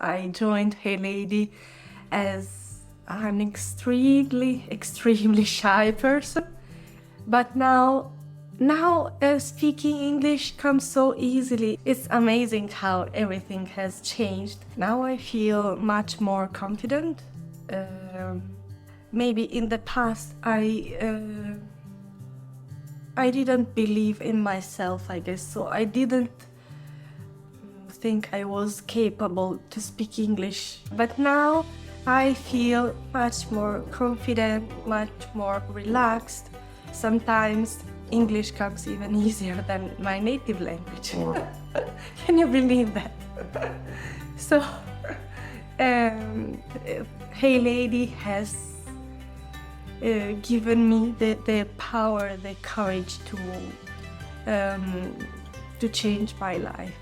I joined Hey Lady as an extremely shy person. But now speaking English comes so easily. It's amazing how everything has changed. Now I feel much more confident. Maybe in the past I didn't believe in myself, I guess. So I didn't think I was capable to speak English. But now I feel much more confident, much more relaxed. Sometimes English comes even easier than my native language. Can you believe that? So, Hey Lady has given me the power, the courage to change my life.